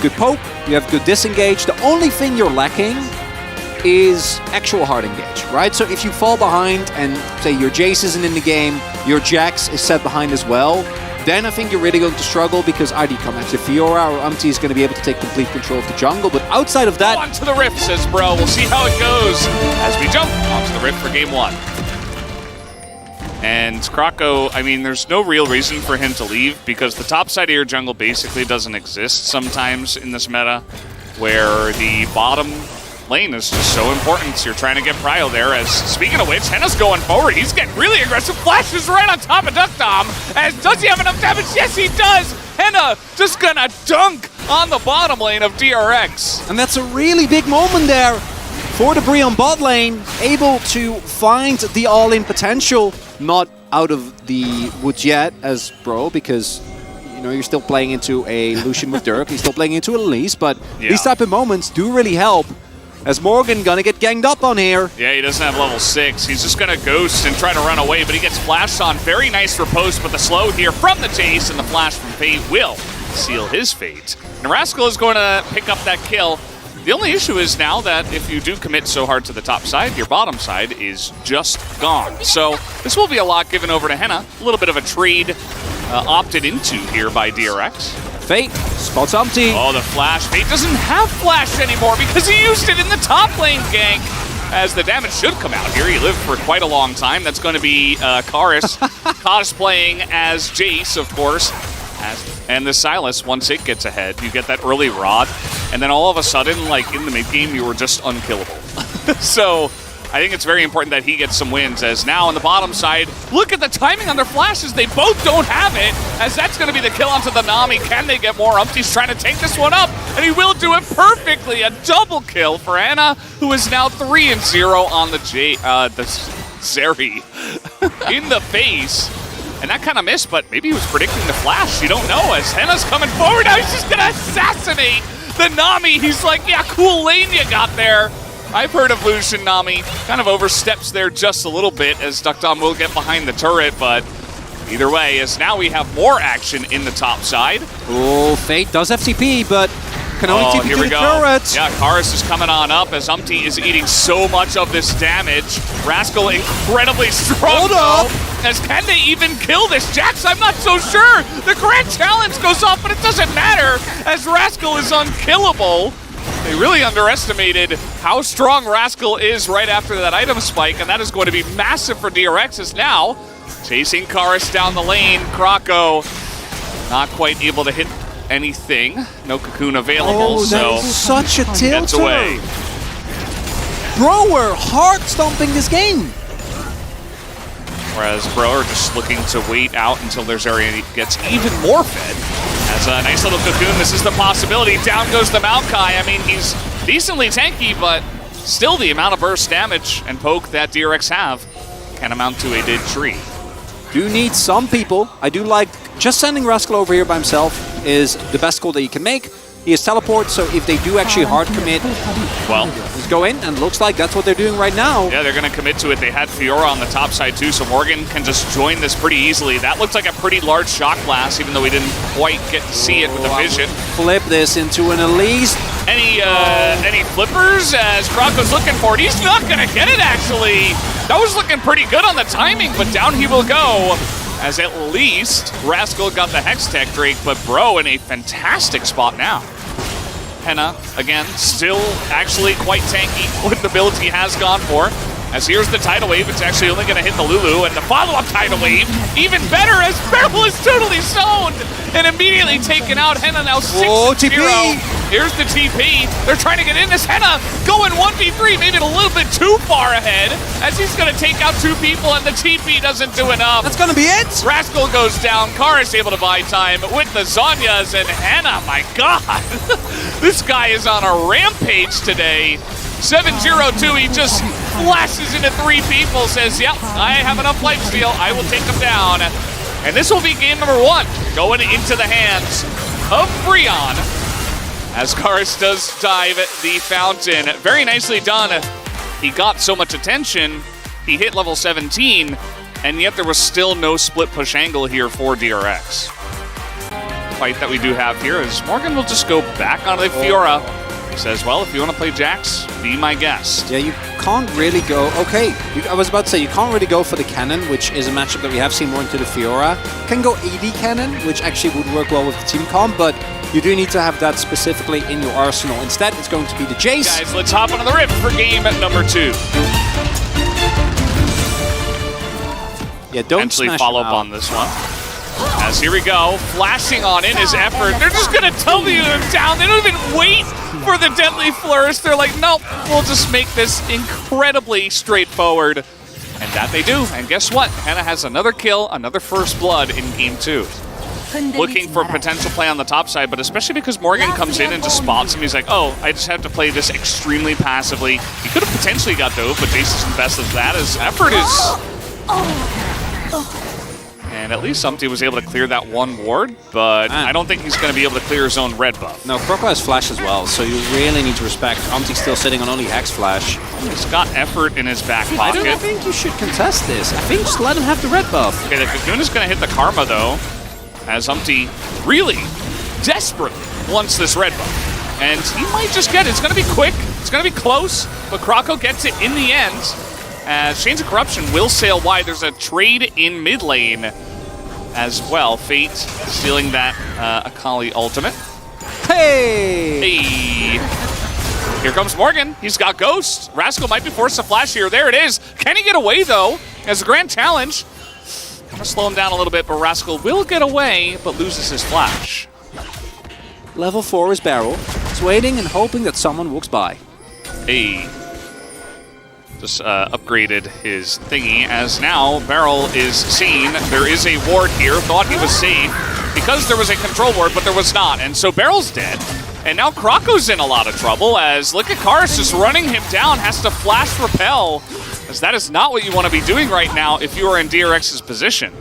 good poke, you have good disengage. The only thing you're lacking is actual hard engage, right? So if you fall behind and say your Jace isn't in the game, your Jax is set behind as well, then I think you're really going to struggle because either you come after Fiora or Umti is going to be able to take complete control of the jungle. But outside of that... Onto the Rift, says Bro. We'll see how it goes as we jump onto the Rift for game 1. And Krako, I mean, there's no real reason for him to leave because the top side of your jungle basically doesn't exist sometimes in this meta, where the bottom lane is just so important. So you're trying to get prio there. As speaking of which, Henna's going forward. He's getting really aggressive. Flashes right on top of Duck Dom. As does he have enough damage? Yes, he does. Henna just gonna dunk on the bottom lane of DRX. And that's a really big moment there for the Bree on bot lane, able to find the all-in potential. Not out of the woods yet as Bro, because you know you're still playing into a Lucian with Dirk. He's still playing into a Elise, but these type of moments do really help. As Morgan gonna get ganged up on here. Yeah, he doesn't have level 6. He's just gonna ghost and try to run away, but he gets flashed on. Very nice riposte, but the slow here from the Jace and the flash from Fate will seal his fate. And Rascal is going to pick up that kill. The only issue is now that if you do commit so hard to the top side, your bottom side is just gone. So this will be a lot given over to Henna. A little bit of a trade opted into here by DRX. Fate spots Umti. Oh, the flash. Fate doesn't have flash anymore because he used it in the top lane gank. As the damage should come out here. He lived for quite a long time. That's going to be Karis cosplaying as Jace, of course. And the Sylas, once it gets ahead, you get that early rod. And then all of a sudden, like in the mid game, you were just unkillable. So I think it's very important that he gets some wins, as now on the bottom side, look at the timing on their flashes. They both don't have it, as that's going to be the kill onto the Nami. Can they get more? Umti's trying to take this one up, and he will do it perfectly. A double kill for Anna, who is now 3-0 on the Zeri in the face. And that kind of missed, but maybe he was predicting the flash. You don't know, as Henna's coming forward. Now he's just going to assassinate the Nami. He's like, yeah, cool lane you got there. I've heard of Lucian Nami. Kind of oversteps there just a little bit, as Duckdom will get behind the turret, but either way, as now we have more action in the top side. Oh, Fate does have TP, but can only TP to the turret. Yeah, Karis is coming on up as Umti is eating so much of this damage. Rascal incredibly strong, though. As can they even kill this? Jax, I'm not so sure. The grand challenge goes off, but it doesn't matter, as Rascal is unkillable. They really underestimated how strong Rascal is right after that item spike, and that is going to be massive for DRX, as now chasing Karis down the lane. Krako not quite able to hit anything. No cocoon available, so such a tilter. Gets away. Bro, we're hard stomping this game. Whereas Bro are just looking to wait out until their Zeri gets even more fed. As a nice little cocoon, this is the possibility. Down goes the Maokai. I mean, he's decently tanky, but still the amount of burst damage and poke that DRX have can amount to a dead tree. Do need some people. I do like just sending Rascal over here by himself is the best call that you can make. He has teleport, so if they do actually hard commit, well, just go in, and looks like that's what they're doing right now. Yeah, they're going to commit to it. They had Fiora on the top side too, so Morgan can just join this pretty easily. That looks like a pretty large shock blast, even though we didn't quite get to see it with the vision. Flip this into an Elise. Any flippers as Krako's looking for it? He's not going to get it, actually. That was looking pretty good on the timing, but down he will go. As at least Rascal got the Hex Tech Drake, but Bro in a fantastic spot now. Henna, again, still actually quite tanky with the builds he has gone for. As here's the tidal wave, it's actually only going to hit the Lulu, and the follow-up tidal wave, even better, as Beryl is totally zoned and immediately taken out. Henna now 6-0. Here's the TP. They're trying to get in this. Henna going 1v3, maybe a little bit too far ahead, as he's going to take out 2 people, and the TP doesn't do enough. That's going to be it. Rascal goes down. Karis able to buy time with the Zonyas, and Henna, my God. This guy is on a rampage today. 7-0-2, he just flashes into 3 people, says, yep, I have enough lifesteal, I will take them down. And this will be game number 1, going into the hands of Freon, as Karis does dive the fountain. Very nicely done. He got so much attention, he hit level 17, and yet there was still no split push angle here for DRX. fight that we do have here is Morgan will just go back on the Fiora. He says, well, if you want to play Jax, be my guest. Yeah, you can't really go... Okay, I was about to say, you can't really go for the cannon, which is a matchup that we have seen more into the Fiora. Can go AD cannon, which actually would work well with the team comp, but you do need to have that specifically in your arsenal. Instead, it's going to be the Jace. Guys, let's hop onto the rift for game number 2. Yeah, don't Eventually follow up on this one. As here we go, flashing on in his effort. They're just going to W him down. They don't even wait for the deadly flourish. They're like, nope, we'll just make this incredibly straightforward. And that they do. And guess what? Hannah has another kill, another first blood in game 2. Looking for potential play on the top side, but especially because Morgan comes in and just spots him. He's like, oh, I just have to play this extremely passively. He could have potentially got dove, but Jace isn't best of that. His effort is... And at least Umpty was able to clear that one ward, but I don't think he's going to be able to clear his own red buff. No, Croco has flash as well, so you really need to respect Umpty's still sitting on only Hex Flash. He's got effort in his back pocket. I think you should contest this. I think just let him have the red buff. Okay, the Cocoon is going to hit the Karma, though, as Umpty really desperately wants this red buff. And he might just get it. It's going to be quick. It's going to be close, but Croco gets it in the end. As Chains of Corruption will sail wide. There's a trade in mid lane as well. Fate stealing that Akali ultimate. Hey! Here comes Morgan. He's got Ghost. Rascal might be forced to flash here. There it is. Can he get away, though? As a grand challenge. I'm going to slow him down a little bit, but Rascal will get away, but loses his flash. Level 4 is Barrel. He's waiting and hoping that someone walks by. Hey. Just upgraded his thingy, as now Barrel is seen. There is a ward here. Thought he was safe because there was a control ward, but there was not. And so Barrel's dead. And now Croco's in a lot of trouble, as look at Karis just running him down, has to flash repel, as that is not what you want to be doing right now if you are in DRX's position.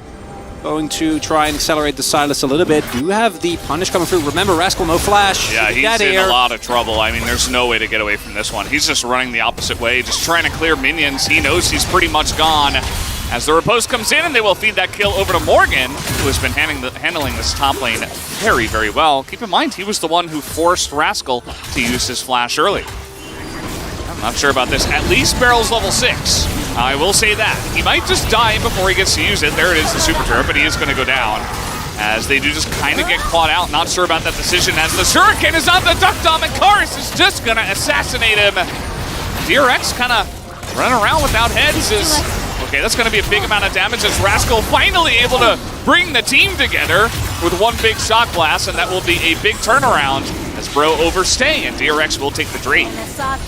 Going to try and accelerate the Sylas a little bit. Do have the punish coming through. Remember, Rascal, no flash. Yeah, he's in a lot of trouble. I mean, there's no way to get away from this one. He's just running the opposite way, just trying to clear minions. He knows he's pretty much gone. As the riposte comes in, and they will feed that kill over to Morgan, who has been handling this top lane very, very well. Keep in mind, he was the one who forced Rascal to use his flash early. I'm not sure about this. At least Barrel's level 6. I will say that. He might just die before he gets to use it. There it is, the super turret, but he is going to go down. As they do just kind of get caught out. Not sure about that decision, as the Shuriken is on the Duck Dom, and Karis is just going to assassinate him. DRX kind of running around without heads is... Okay, that's going to be a big amount of damage, as Rascal finally able to bring the team together with one big shot blast, and that will be a big turnaround as Bro overstay, and DRX will take the Drake.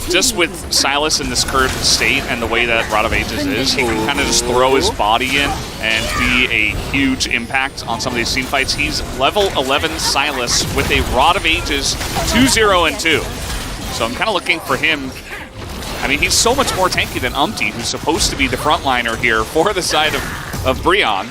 Just with Sylas in this current state and the way that Rod of Ages is, he can kind of just throw his body in and be a huge impact on some of these team fights. He's level 11 Sylas with a Rod of Ages 2-0 and 2. So I'm kind of looking for him. I mean, he's so much more tanky than Umpty, who's supposed to be the frontliner here for the side of Brionne.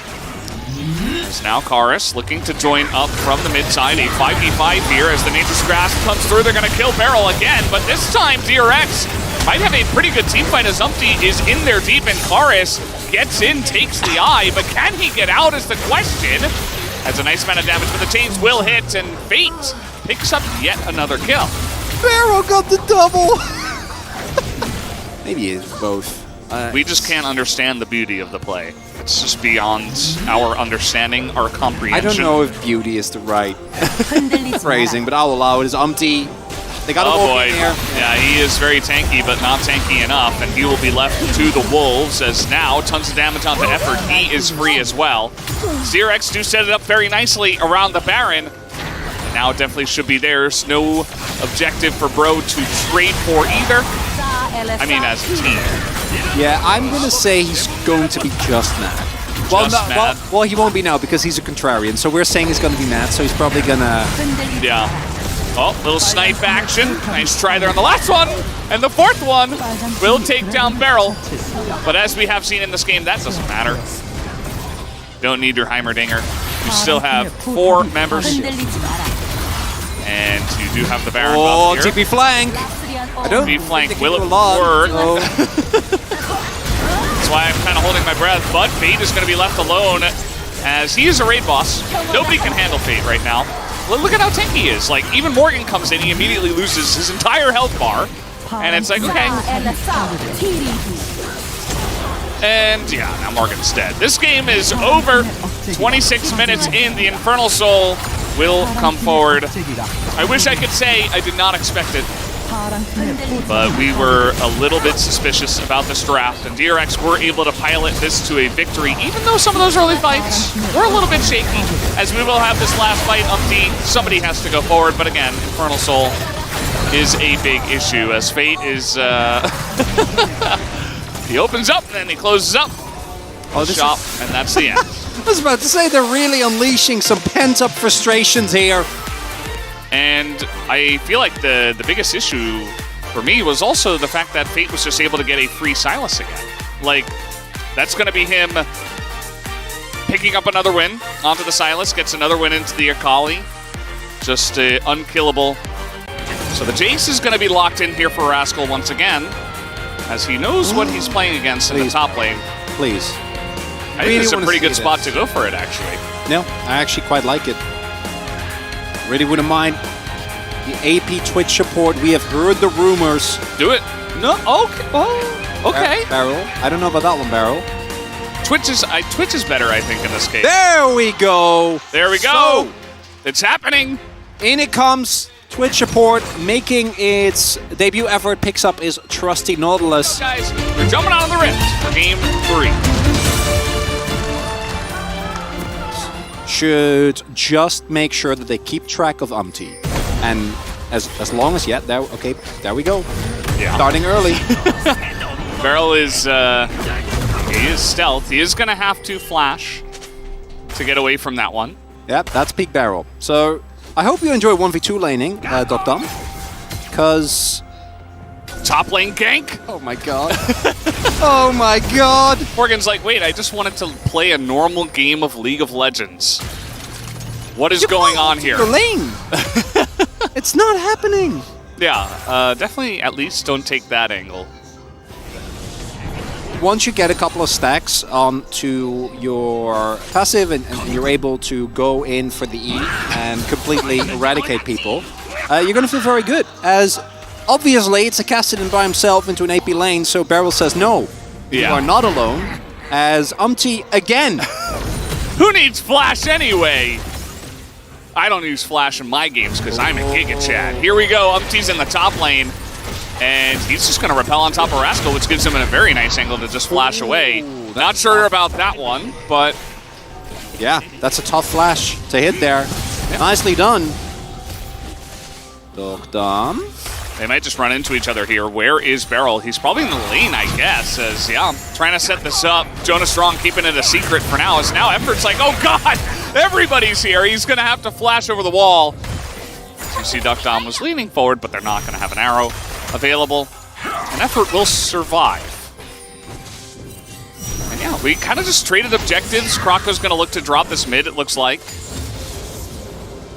As now Karis looking to join up from the mid side, a 5v5 here as the Nature's Grasp comes through. They're going to kill Barrel again, but this time DRX might have a pretty good team fight as Umpty is in there deep, and Karis gets in, takes the eye, but can he get out is the question. Has a nice amount of damage, but the chains will hit, and Fate picks up yet another kill. Barrel got the double! Maybe it's both. We just can't understand the beauty of the play. It's just beyond our understanding, our comprehension. I don't know if beauty is the right phrasing, but I'll allow it. It's Umpty. They got a wolf in here. Yeah, he is very tanky, but not tanky enough, and he will be left to the Wolves, as now tons of damage onto effort. He is free as well. DRX do set it up very nicely around the Baron. And now it definitely should be theirs. No objective for Bro to trade for either. I mean, as a team. Yeah, I'm going to say he's going to be just mad. Well, he won't be now because he's a contrarian. So we're saying he's going to be mad, so he's probably going to... Yeah. Oh, little snipe action. Nice try there on the last one. And the fourth one will take down Barrel. But as we have seen in this game, that doesn't matter. Don't need your Heimerdinger. You still have 4 members. And you do have the Baron buff here. TP flank. I don't TP flank. Will it work? Oh. That's why I'm kind of holding my breath. But Fate is going to be left alone as he is a raid boss. Nobody can handle Fate right now. look at how tanky he is. Like, even Morgan comes in, he immediately loses his entire health bar. And it's like, okay. And yeah, now Morgan's dead. This game is over. 26 minutes in, the Infernal Soul will come forward. I wish I could say I did not expect it, but we were a little bit suspicious about this draft, and DRX were able to pilot this to a victory, even though some of those early fights were a little bit shaky. As we will have this last fight up D, somebody has to go forward, but again, Infernal Soul is a big issue, as Fate is, he opens up, and then he closes up shop, and that's the end. I was about to say, they're really unleashing some pent-up frustrations here. And I feel like the biggest issue for me was also the fact that Fate was just able to get a free Silas again. Like, that's going to be him picking up another win onto the Silas, gets another win into the Akali. Just unkillable. So the Jace is going to be locked in here for Rascal once again, as he knows what he's playing against in the top lane. Please. I think this is a pretty good spot to go for it, actually. No, I actually quite like it. Really wouldn't mind the AP Twitch support. We have heard the rumors. Do it. No, okay. Oh, okay. Barrel. I don't know about that one, Barrel. Twitch is better, I think, in this case. There we go. There we go. It's happening. In it comes. Twitch support making its debut effort. Picks up his trusty Nautilus. Guys, we're jumping out of the rims for game 3. Should just make sure that they keep track of Umti. And as long as, yeah, there we go. Yeah. Starting early. Barrel is, he is stealth. He is going to have to flash to get away from that one. Yep, that's peak Barrel. So I hope you enjoy 1v2 laning, Dom, because... Top lane gank? Oh my god. Oh my god. Morgan's like, wait, I just wanted to play a normal game of League of Legends. What is going on here? Your lane. It's not happening. Yeah, definitely at least don't take that angle. Once you get a couple of stacks onto your passive and you're able to go in for the E and completely eradicate people, you're going to feel very good. As obviously, it's a Cassidy by himself into an AP lane, so Barrel says, no, you are not alone. As Umti again. Who needs Flash anyway? I don't use Flash in my games because I'm a Giga Chad. Here we go, Umti's in the top lane, and he's just going to repel on top of Rascal, which gives him a very nice angle to just flash away. Not sure about that one, but... Yeah, that's a tough flash to hit there. Yeah. Nicely done. Dom. They might just run into each other here. Where is Barrel? He's probably in the lane, I guess, as, yeah, trying to set this up. Jonas Strong keeping it a secret for now, as now Effort's like, oh god, everybody's here. He's going to have to flash over the wall. As you see, Duck Dom was leaning forward, but they're not going to have an arrow available. And Effort will survive. And yeah, we kind of just traded objectives. Krako's going to look to drop this mid, it looks like.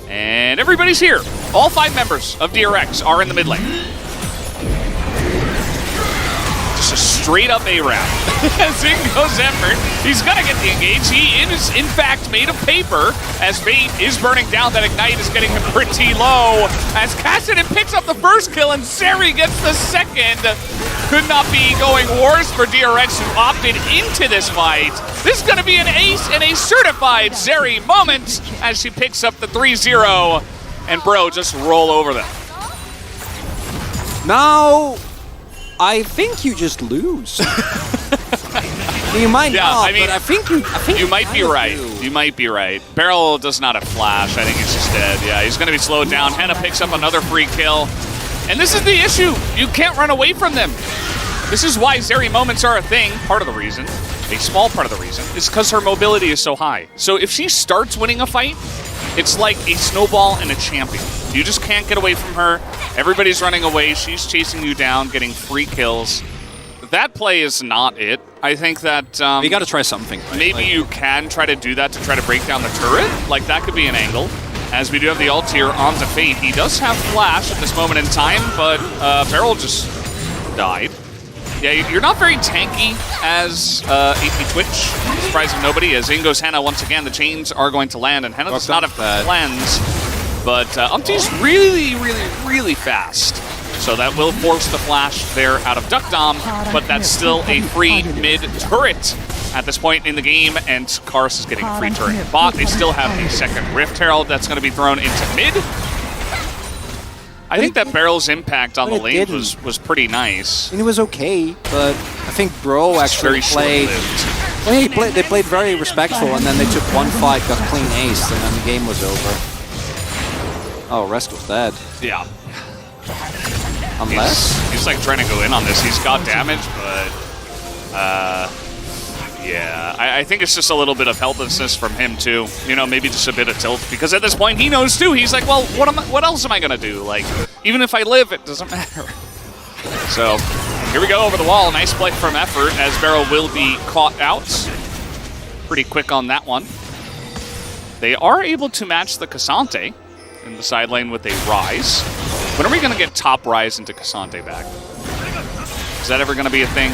And everybody's here. All 5 members of DRX are in the mid lane. Just a straight up A-round. As in goes Effort. He's going to get the engage. He is, in fact, made of paper. As Fate is burning down, that Ignite is getting him pretty low. As Cassidy picks up the first kill and Zeri gets the second. Could not be going worse for DRX, who opted into this fight. This is going to be an ace and a certified Zeri moment as she picks up the 3-0. And bro, just roll over them. Now, I think you just lose. You might not, I mean, but I think you might be right. You might be right. Barrel does not have flash. I think he's just dead. Yeah, he's going to be slowed down. Henna picks up another free kill. And this is the issue. You can't run away from them. This is why Zeri moments are a thing. Part of the reason, a small part of the reason, is because her mobility is so high. So if she starts winning a fight, it's like a snowball and a champion. You just can't get away from her. Everybody's running away. She's chasing you down, getting free kills. That play is not it. I think that... you got to try something. Right? Maybe you can try to do that to try to break down the turret. Like, that could be an angle. As we do have the ult here onto Fate. He does have flash at this moment in time, but Barrel just died. Yeah, you're not very tanky as AP Twitch. Surprising nobody. As in goes Henna once again. The chains are going to land, and Henna does not have cleanse. but Umpty's really, really, really fast. So that will force the flash there out of Duck Dom, but that's still a free mid-turret at this point in the game, and Karus is getting a free turret in bot. They still have a second Rift Herald that's going to be thrown into mid. I think that Barrel's impact on the lane was pretty nice. And it was okay, but I think Bro actually played... They played very respectful, and then they took one fight, got clean aced, and then the game was over. Oh, Rest was dead. Yeah. Unless? He's like trying to go in on this. He's got damage, but... yeah, I think it's just a little bit of helplessness from him too. You know, maybe just a bit of tilt, because at this point he knows too. He's like, well, what else am I gonna do? Like, even if I live, it doesn't matter. So here we go over the wall. Nice play from Effort, as Barrow will be caught out. Pretty quick on that one. They are able to match the Cassante in the side lane with a Rise. When are we gonna get top Rise into Cassante back? Is that ever gonna be a thing?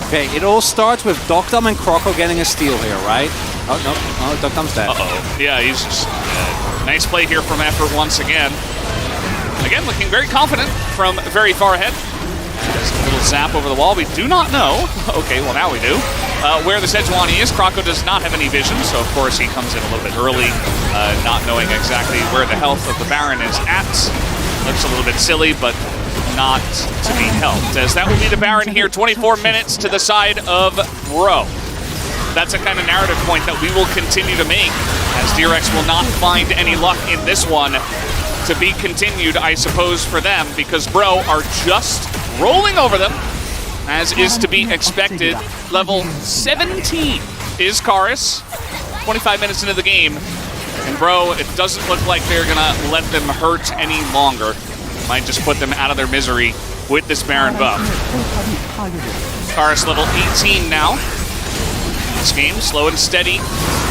Okay, it all starts with Doctom and Croco getting a steal here, right? Oh, no, Doctom's dead. Uh-oh. Yeah, he's just dead. Nice play here from Effort once again. Again, looking very confident from very far ahead. There's a little zap over the wall. We do not know. Okay, well, now we do. Where the Sejuani is, Croco does not have any vision, so of course he comes in a little bit early, not knowing exactly where the health of the Baron is at. Looks a little bit silly, but not to be helped, as that will be the Baron here, 24 minutes to the side of Bro. That's a kind of narrative point that we will continue to make, as DRX will not find any luck in this one. To be continued, I suppose, for them, because Bro are just rolling over them, as is to be expected. Level 17 is Karus, 25 minutes into the game, and Bro, it doesn't look like they're gonna let them hurt any longer. Might just put them out of their misery with this Baron buff. Karus level 18 now. This game, slow and steady,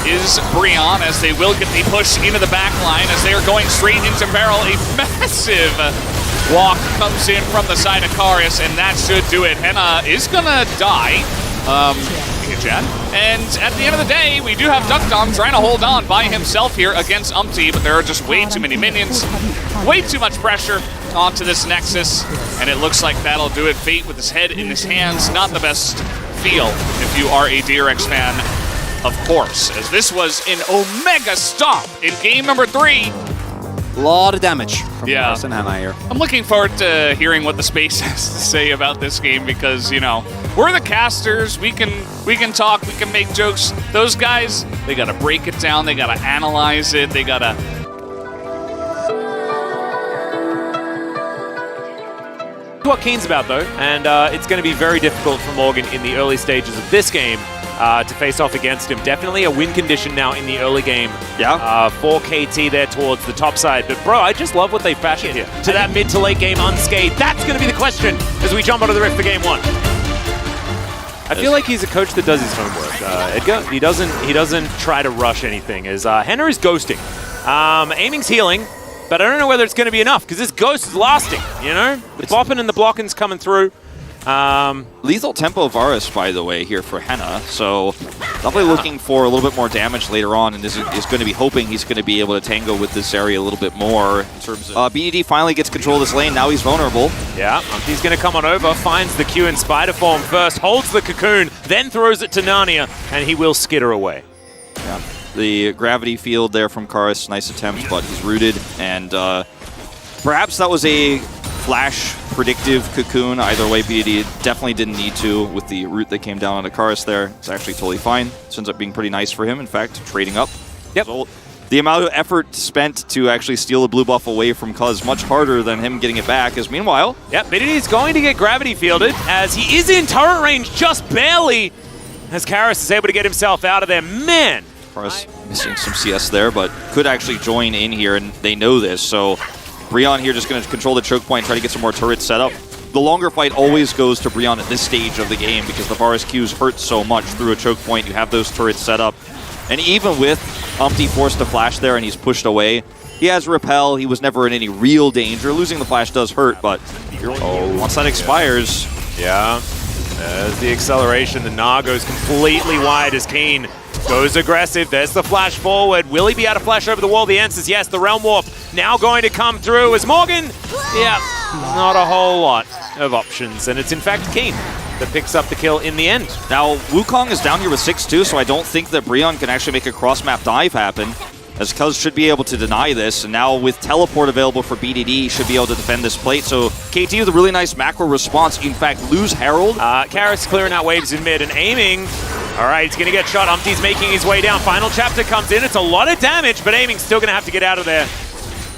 is Brion, as they will get the push into the back line, as they are going straight into Barrel. A massive walk comes in from the side of Karus, and that should do it. Henna is gonna die. And at the end of the day, we do have Duckdom trying to hold on by himself here against Umpty, but there are just way too many minions, way too much pressure onto this Nexus, and it looks like that'll do it. Fate with his head in his hands, not the best feel if you are a DRX fan, of course, as this was an Omega Stomp in game number 3. A lot of damage from Karus and Henna here. I'm looking forward to hearing what the space has to say about this game, because, you know, we're the casters, we can talk, we can make jokes. Those guys, they gotta break it down, they gotta analyze it, they gotta... What Keen's about, though, and it's going to be very difficult for Morgan in the early stages of this game to face off against him. Definitely a win condition now in the early game for KT there towards the top side. But, bro, I just love what they fashioned here. To that mid to late game unscathed. That's going to be the question as we jump onto the Rift for game 1. I feel like he's a coach that does his homework. Edgar, he doesn't try to rush anything. As Henna is ghosting. Aiming's healing. But I don't know whether it's going to be enough, because this ghost is lasting, you know? The bopping and the blocking's coming through. Lethal Tempo Varus, by the way, here for Henna. So definitely looking for a little bit more damage later on, and is going to be hoping he's going to be able to tango with this area a little bit more. In terms of BDD finally gets control of this lane. Now he's vulnerable. Yeah, he's going to come on over, finds the Q in Spider Form first, holds the Cocoon, then throws it to Narnia, and he will skitter away. Yeah. The gravity field there from Karus, nice attempt, but he's rooted, and perhaps that was a flash predictive Cocoon. Either way, BDD definitely didn't need to with the root that came down onto Karus there. It's actually totally fine. This ends up being pretty nice for him, in fact, trading up. Yep. So the amount of effort spent to actually steal the blue buff away from Cuz much harder than him getting it back, as meanwhile... Yep, BDD is going to get gravity fielded, as he is in turret range just barely, as Karus is able to get himself out of there. Man! Karus missing some CS there, but could actually join in here, and they know this, so Brion here just going to control the choke point, try to get some more turrets set up. The longer fight always goes to Brion at this stage of the game, because the Varus Qs hurt so much through a choke point. You have those turrets set up, and even with Umpty forced to flash there and he's pushed away, he has Repel. He was never in any real danger. Losing the flash does hurt, but once that expires... Yeah, there's the acceleration. The Gnar goes completely wide as Keen Goes aggressive. There's the flash forward. Will he be able to flash over the wall? The answer is yes. The Realm Warp now going to come through as Morgan. Yeah, not a whole lot of options. And it's in fact Keen that picks up the kill in the end. Now, Wukong is down here with 6-2, so I don't think that Brion can actually make a cross-map dive happen, as Cuz should be able to deny this, and now with teleport available for BDD, should be able to defend this plate. So KT with a really nice macro response. In fact, lose Herald. Karras clearing out waves in mid and aiming. All right, he's going to get shot. Umpty's making his way down. Final chapter comes in. It's a lot of damage, but aiming's still going to have to get out of there.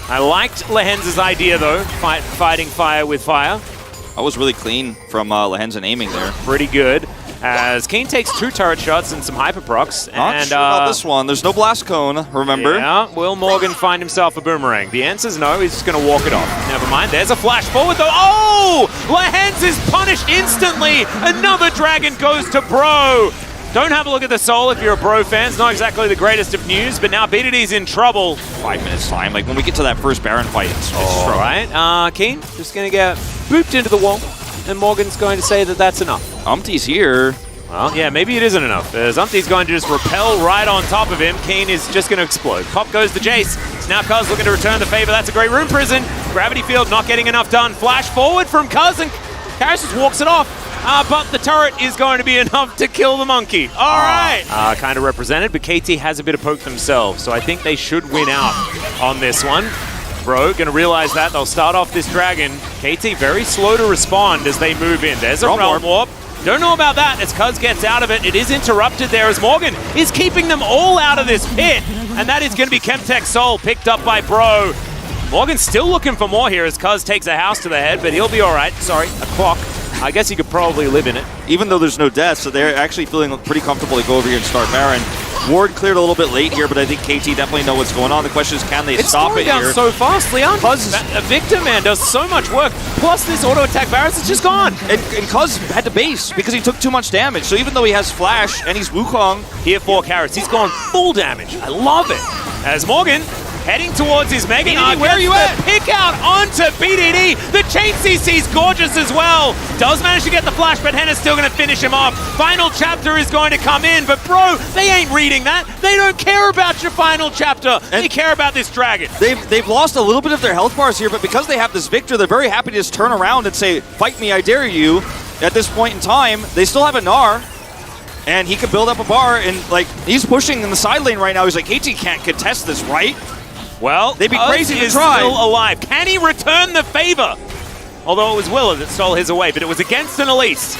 I liked Lehenz's idea, though, fighting fire with fire. That was really clean from Lehen's and aiming there. Pretty good. As Kane takes 2 turret shots and some hyper procs. Not sure about this one. There's no blast cone, remember? Yeah, will Morgan find himself a boomerang? The answer's no, he's just going to walk it off. Never mind, there's a flash forward though. Oh! Lehens is punished instantly! Another dragon goes to Bro! Don't have a look at the soul if you're a Bro fan. It's not exactly the greatest of news, but now BDD's in trouble. 5 minutes time. Like when we get to that first Baron fight, it's all right. Keen just going to get booped into the wall, and Morgan's going to say that that's enough. Umpty's here. Well, yeah, maybe it isn't enough. As Umpty's going to just repel right on top of him. Keen is just going to explode. Pop goes to Jace. It's now Cuz looking to return the favor. That's a great rune prison. Gravity field not getting enough done. Flash forward from Cuz, and Karras just walks it off. But the turret is going to be enough to kill the monkey. All right. Kind of represented, but KT has a bit of poke themselves, so I think they should win out on this one. Bro, going to realize that. They'll start off this dragon. KT very slow to respond as they move in. There's a Realm Warp. Don't know about that as Cuz gets out of it. It is interrupted there as Morgan is keeping them all out of this pit. And that is going to be Chemtech Soul picked up by Bro. Morgan's still looking for more here as Cuz takes a house to the head, but he'll be all right. Sorry, a clock. I guess he could probably live in it. Even though there's no death, so they're actually feeling pretty comfortable to go over here and start Baron. Ward cleared a little bit late here, but I think KT definitely know what's going on. The question is, can they stop it here? It's going down so fast, Leon. Cuz, a Victor, man, does so much work. Plus, this auto-attack Barrett is just gone. And Cuz had to base because he took too much damage. So even though he has Flash and he's Wukong, here for Karras, he's gone full damage. I love it. As Morgan heading towards his Mega BDD, where are you at? Pick out onto BDD. The chain CC's gorgeous as well. Does manage to get the flash, but Henna's still going to finish him off. Final chapter is going to come in, but Bro, they ain't reading that. They don't care about your final chapter. They care about this dragon. They've lost a little bit of their health bars here, but because they have this Victor, they're very happy to just turn around and say, fight me, I dare you. At this point in time, they still have a Gnar. And he could build up a bar, and like he's pushing in the side lane right now. He's like, KT can't contest this, right? Well, they'd be crazy to try. Still alive. Can he return the favor? Although it was Willa that stole his away, but it was against an Elise.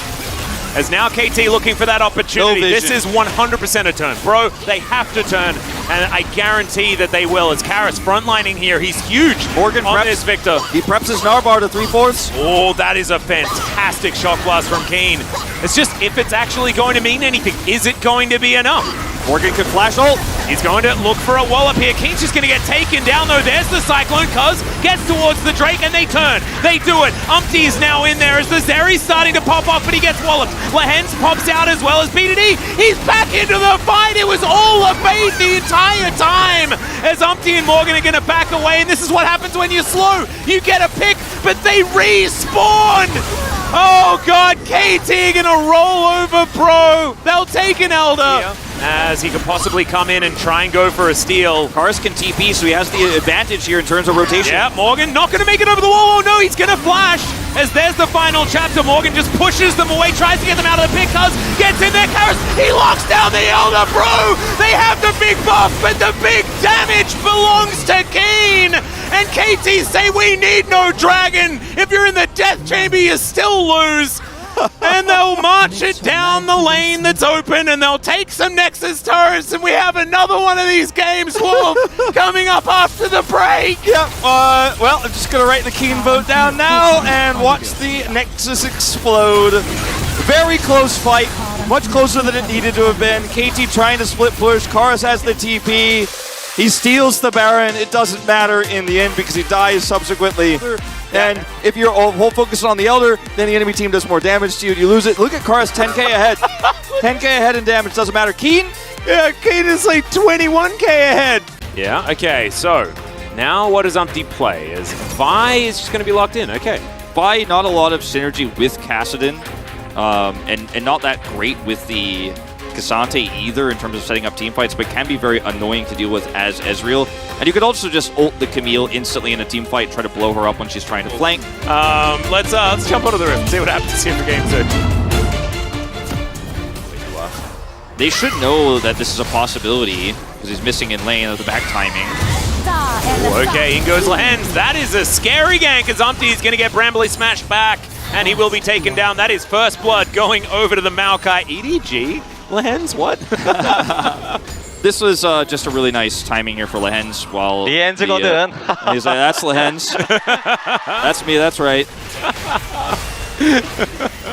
As now KT looking for that opportunity. This is 100% a turn. Bro, they have to turn, and I guarantee that they will. As Karras frontlining here, he's huge. Morgan on preps, this Victor. He preps his Gnar bar to 3/4. Oh, that is a fantastic shock blast from Keen. It's just, if it's actually going to mean anything, is it going to be enough? Morgan could flash ult. He's going to look for a wallop here. Keen's just going to get taken down, though. There's the Cyclone. Cuz gets towards the Drake, and they turn. They do it. Umpty is now in there as the Zeri's starting to pop off, but he gets walloped. Lehens pops out as well as BDD. He's back into the fight. It was all a bait the entire time. As Umpty and Morgan are going to back away, and this is what happens when you're slow. You get a pick, but they respawn. Oh, God. KT going to roll over Bro. They'll take an Elder. Yeah. As he could possibly come in and try and go for a steal. Karras can TP, so he has the advantage here in terms of rotation. Yeah, Morgan not going to make it over the wall. Oh no, he's going to flash. As there's the final chapter, Morgan just pushes them away, tries to get them out of the pick. Cuz gets in there, Karras, he locks down the Elder. Bro, they have the big buff, but the big damage belongs to Keen. And KT say we need no dragon. If you're in the death chamber, you still lose. And they'll march it down the lane that's open, and they'll take some Nexus turrets, and we have another one of these games, Wolf, coming up after the break. Yep, well, I'm just going to write the Keen vote down now and watch the Nexus explode. Very close fight, much closer than it needed to have been. KT trying to split push, Karras has the TP. He steals the Baron. It doesn't matter in the end because he dies subsequently. And if you're whole focused on the Elder, then the enemy team does more damage to you. You lose it. Look at Karras, 10k ahead. 10k ahead in damage, doesn't matter. Keen? Yeah, Keen is like 21k ahead. Yeah, okay, so now what does Umpty play? As Vi is just going to be locked in, okay. Vi, not a lot of synergy with Kassadin, and not that great with the Cassante either in terms of setting up team fights, but can be very annoying to deal with as Ezreal. And you could also just ult the Camille instantly in a team fight, try to blow her up when she's trying to flank. Let's jump onto the rift and see what happens here for game 2. They should know that this is a possibility because he's missing in lane of the back timing. Okay, in goes Lehens. That is a scary gank as Umpty is going to get Brambley smashed back, and he will be taken down. That is first blood going over to the Maokai. EDG? Lehens, what? This was just a really nice timing here for Lehens while he's like, that's Lehens. That's me, that's right.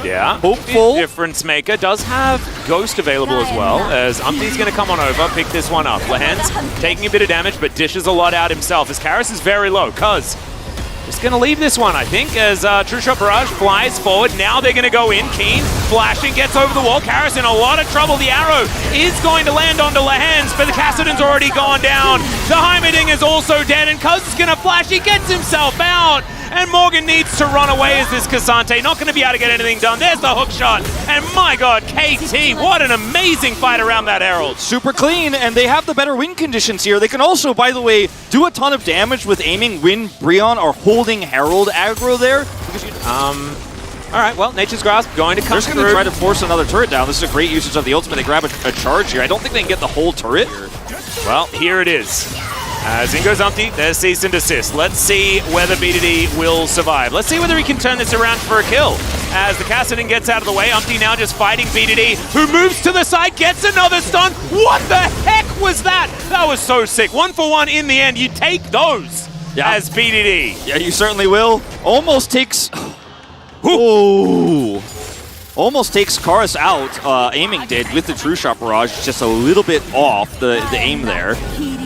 Yeah. Hopeful. Difference Maker does have Ghost available as well, as Umpty's going to come on over, pick this one up. Lehens taking a bit of damage, but dishes a lot out himself, as Karis is very low. Cuz just going to leave this one, I think, as True Shot Barrage flies forward. Now they're going to go in. Keen flashing, gets over the wall. Karis in a lot of trouble. The arrow is going to land onto Lehens, but the Kassadin's already gone down. The Heimerdinger is also dead, and Cuz is going to flash. He gets himself out. And Morgan needs to run away as this Cassante. Not going to be able to get anything done. There's the hook shot. And my god, KT, what an amazing fight around that Herald. Super clean, and they have the better win conditions here. They can also, by the way, do a ton of damage with aiming when Brion are holding Herald aggro there. All right, well, Nature's Grasp going to come They're just going to try to force another turret down. This is a great usage of the ultimate. They grab a charge here. I don't think they can get the whole turret. Well, here it is. As in goes Umpty, there's cease and desist. Let's see whether BDD will survive. Let's see whether he can turn this around for a kill. As the Kassadin gets out of the way, Umpty now just fighting BDD, who moves to the side, gets another stun. What the heck was that? That was so sick. 1 for 1 in the end. You take those as BDD. Yeah, you certainly will. Almost takes... Ooh. Almost takes Karis out. Aiming did with the True Shot Barrage, just a little bit off the aim there.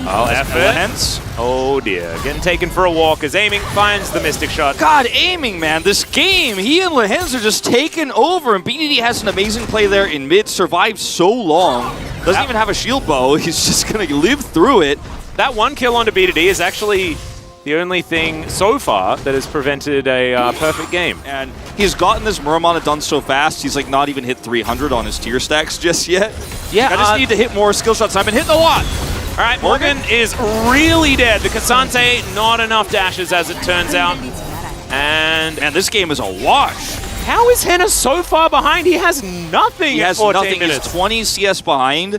Oh, Lehens. Oh dear, getting taken for a walk as Aiming finds the Mystic Shot. God, Aiming, man, this game, he and Lehens are just taking over, and BDD has an amazing play there in mid, survived so long, doesn't even have a shield bow, he's just going to live through it. That one kill onto BDD is actually the only thing so far that has prevented a perfect game. And he's gotten this Muramana done so fast, he's like not even hit 300 on his tier stacks just yet. Yeah, I just need to hit more skill shots. I've been hitting a lot. All right, Morgan is really dead. The Cassante, not enough dashes as it turns out. And this game is a wash. How is Henna so far behind? He has nothing. He has 14 nothing. minutes. He's 20 CS behind.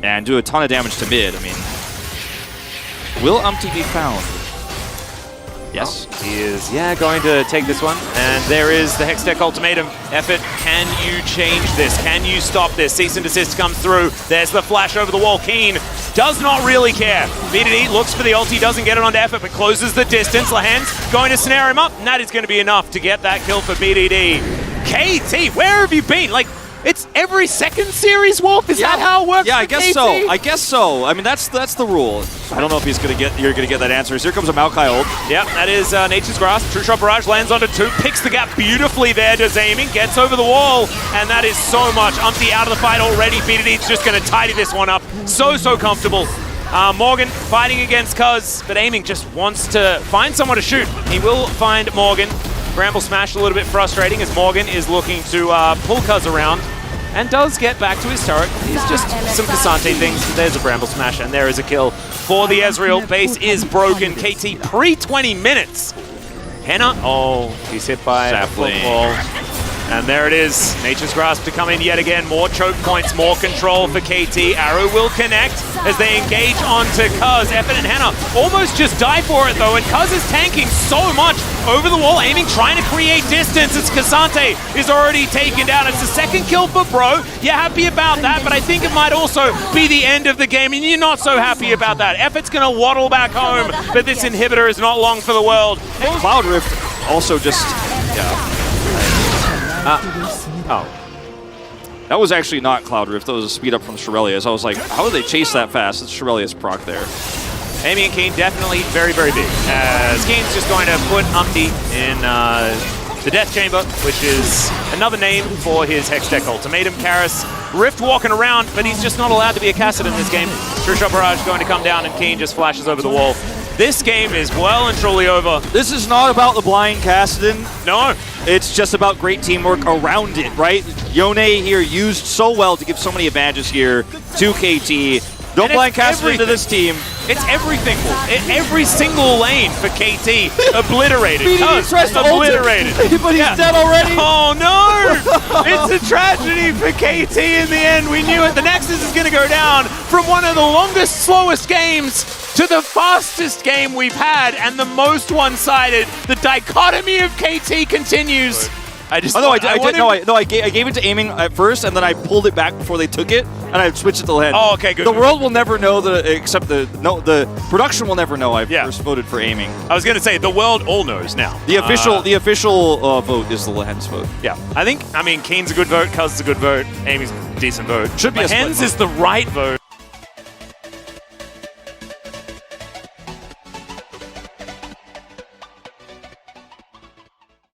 And do a ton of damage to mid. I mean, will Umpty be found? Yes. He is, going to take this one. And there is the Hextech Ultimatum. Effort, can you change this? Can you stop this? Cease and desist comes through. There's the flash over the wall. Keen does not really care. BDD looks for the ulti, doesn't get it onto Effort, but closes the distance. Lehens going to snare him up, and that is going to be enough to get that kill for BDD. KT, where have you been? Like, it's every second series, Wolf? Is that how it works? Yeah, I for guess KT? so. I guess so. I mean, that's the rule. I don't know if you're gonna get that answer. Here comes a Maokai ult. Yep, that is Nature's Grasp. True Shot Barrage lands onto 2, picks the gap beautifully there, does Aiming, gets over the wall, and that is so much. Umpty out of the fight already. BDD's just gonna tidy this one up. So comfortable. Morgan fighting against Cuz, but Aiming just wants to find someone to shoot. He will find Morgan. Bramble Smash a little bit frustrating as Morgan is looking to pull Cuz around and does get back to his turret. He's just some Cassante things. There's a Bramble Smash and there is a kill for the Ezreal. Base is broken. KT pre-20 minutes. Henna, he's hit by a football. And there it is. Nature's Grasp to come in yet again. More choke points, more control for KT. Arrow will connect as they engage onto Cuz. Effort and Henna almost just die for it though, and Cuz is tanking so much over the wall, aiming, trying to create distance. It's Cassante is already taken down. It's the second kill for Bro. You're happy about that, but I think it might also be the end of the game, and you're not so happy about that. Effort's gonna waddle back home, but this inhibitor is not long for the world. And Cloud Rift also just, that was actually not Cloud Rift, that was a speed up from Shirelius. I was like, how did they chase that fast? It's Shirelius proc there. Amy and Keen definitely very, very big. As Keen's just going to put Umpty in the Death Chamber, which is another name for his Hextech Ultimatum. Karis, Rift walking around, but he's just not allowed to be a Kassadin in this game. True Shot Barrage going to come down, and Keen just flashes over the wall. This game is well and truly over. This is not about the blind Kassadin. No. It's just about great teamwork around it, right? Yone here used so well to give so many advantages here to KT. Don't blind Kassadin to this team. It's everything. Every single lane for KT obliterated. Obliterated. But he's dead already. Oh no! It's a tragedy for KT in the end. We knew it. The Nexus is going to go down from one of the longest, slowest games to the fastest game we've had and the most one-sided. The dichotomy of KT continues. I gave it to aiming at first, and then I pulled it back before they took it, and I switched it to the head. Oh, okay, good. The world will never know, the production will never know I first voted for aiming. I was going to say, the world all knows now. The official vote is the Lehens vote. Yeah, I mean, Kane's a good vote, Cuz is a good vote, Amy's a decent vote. Should be a split Hens vote. is the right vote.